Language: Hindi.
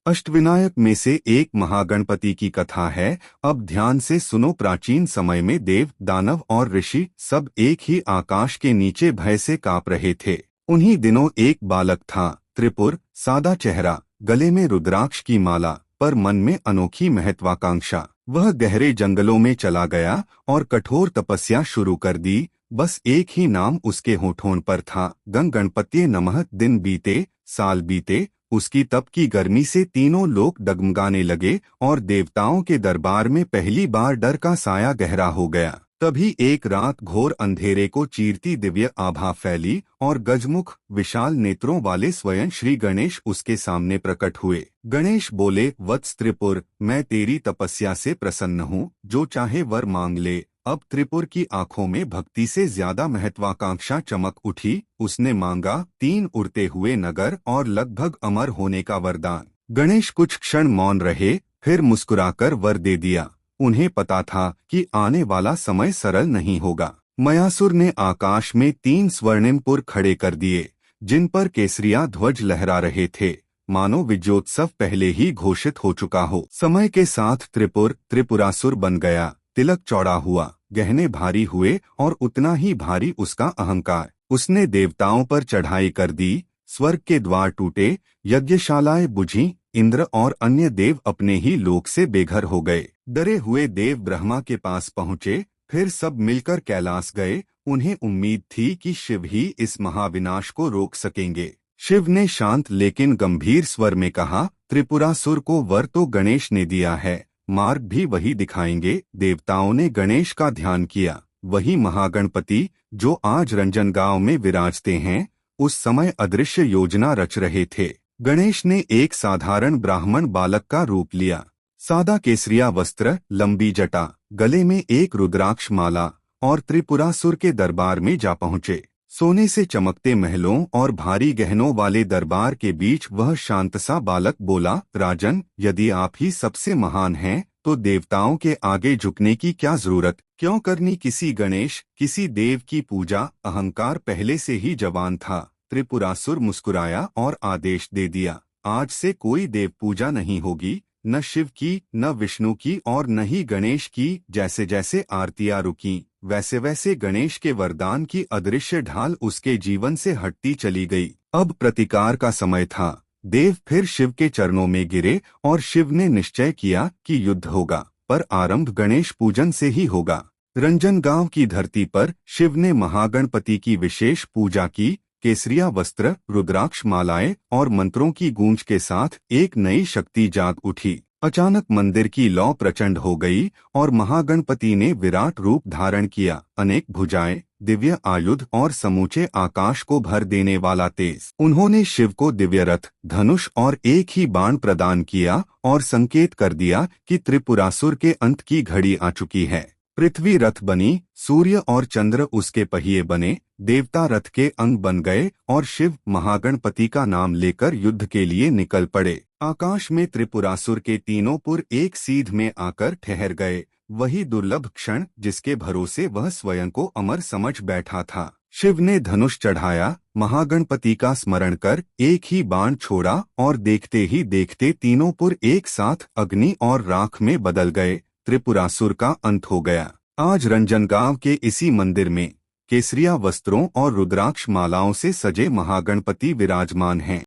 अष्टविनायक में से एक महागणपति की कथा है। अब ध्यान से सुनो। प्राचीन समय में देव, दानव और ऋषि सब एक ही आकाश के नीचे भय से कांप रहे थे। उन्हीं दिनों एक बालक था, त्रिपुर, सादा चेहरा, गले में रुद्राक्ष की माला, पर मन में अनोखी महत्वाकांक्षा। वह गहरे जंगलों में चला गया और कठोर तपस्या शुरू कर दी। बस एक ही नाम उसके होठों पर था, गं गणपत्ये नमः। दिन बीते, साल बीते, उसकी तप की गर्मी से तीनों लोग डगमगाने लगे और देवताओं के दरबार में पहली बार डर का साया गहरा हो गया। तभी एक रात घोर अंधेरे को चीरती दिव्य आभा फैली और गजमुख, विशाल नेत्रों वाले स्वयं श्री गणेश उसके सामने प्रकट हुए। गणेश बोले, वत्स त्रिपुर, मैं तेरी तपस्या से प्रसन्न हूँ, जो चाहे वर मांग ले। अब त्रिपुर की आंखों में भक्ति से ज्यादा महत्वाकांक्षा चमक उठी। उसने मांगा 3 उड़ते हुए नगर और लगभग अमर होने का वरदान। गणेश कुछ क्षण मौन रहे, फिर मुस्कुराकर वर दे दिया। उन्हें पता था कि आने वाला समय सरल नहीं होगा। मयासुर ने आकाश में 3 स्वर्णिमपुर खड़े कर दिए, जिन पर केसरिया ध्वज लहरा रहे थे, मानो विजयोत्सव पहले ही घोषित हो चुका हो। समय के साथ त्रिपुर त्रिपुरासुर बन गया। तिलक चौड़ा हुआ, गहने भारी हुए और उतना ही भारी उसका अहंकार। उसने देवताओं पर चढ़ाई कर दी, स्वर्ग के द्वार टूटे, यज्ञशालाएं बुझीं, इंद्र और अन्य देव अपने ही लोक से बेघर हो गए। डरे हुए देव ब्रह्मा के पास पहुँचे, फिर सब मिलकर कैलाश गए। उन्हें उम्मीद थी कि शिव ही इस महाविनाश को रोक सकेंगे। शिव ने शांत लेकिन गंभीर स्वर में कहा, त्रिपुरासुर को वर तो गणेश ने दिया है, मार्ग भी वही दिखाएंगे। देवताओं ने गणेश का ध्यान किया। वही महागणपति जो आज रंजनगांव में विराजते हैं, उस समय अदृश्य योजना रच रहे थे। गणेश ने एक साधारण ब्राह्मण बालक का रूप लिया। सादा केसरिया वस्त्र, लंबी जटा, गले में एक रुद्राक्ष माला, और त्रिपुरासुर के दरबार में जा पहुँचे। सोने से चमकते महलों और भारी गहनों वाले दरबार के बीच वह शांत सा बालक बोला, राजन, यदि आप ही सबसे महान हैं, तो देवताओं के आगे झुकने की क्या जरूरत? क्यों करनी किसी गणेश, किसी देव की पूजा? अहंकार पहले से ही जवान था। त्रिपुरासुर मुस्कुराया और आदेश दे दिया, आज से कोई देव पूजा नहीं होगी, न शिव की, न विष्णु की और न ही गणेश की। जैसे जैसे आरतियां रुकीं, वैसे वैसे गणेश के वरदान की अदृश्य ढाल उसके जीवन से हटती चली गई। अब प्रतिकार का समय था। देव फिर शिव के चरणों में गिरे और शिव ने निश्चय किया कि युद्ध होगा, पर आरंभ गणेश पूजन से ही होगा। रंजनगांव की धरती पर शिव ने महागणपति की विशेष पूजा की। केसरिया वस्त्र, रुद्राक्ष मालाएं और मंत्रों की गूंज के साथ एक नई शक्ति जाग उठी। अचानक मंदिर की लौ प्रचंड हो गई और महागणपति ने विराट रूप धारण किया। अनेक भुजाएं, दिव्य आयुध और समूचे आकाश को भर देने वाला तेज। उन्होंने शिव को दिव्य रथ, धनुष और एक ही बाण प्रदान किया और संकेत कर दिया कि त्रिपुरासुर के अंत की घड़ी आ चुकी है। पृथ्वी रथ बनी, सूर्य और चंद्र उसके पहिए बने, देवता रथ के अंग बन गए और शिव महागणपति का नाम लेकर युद्ध के लिए निकल पड़े। आकाश में त्रिपुरासुर के तीनों पुर एक सीध में आकर ठहर गए। वही दुर्लभ क्षण जिसके भरोसे वह स्वयं को अमर समझ बैठा था। शिव ने धनुष चढ़ाया, महागणपति का स्मरण कर एक ही बाण छोड़ा और देखते ही देखते तीनों पुर एक साथ अग्नि और राख में बदल गए। त्रिपुरासुर का अंत हो गया। आज रंजनगांव के इसी मंदिर में केसरिया वस्त्रों और रुद्राक्ष मालाओं से सजे महागणपति विराजमान हैं।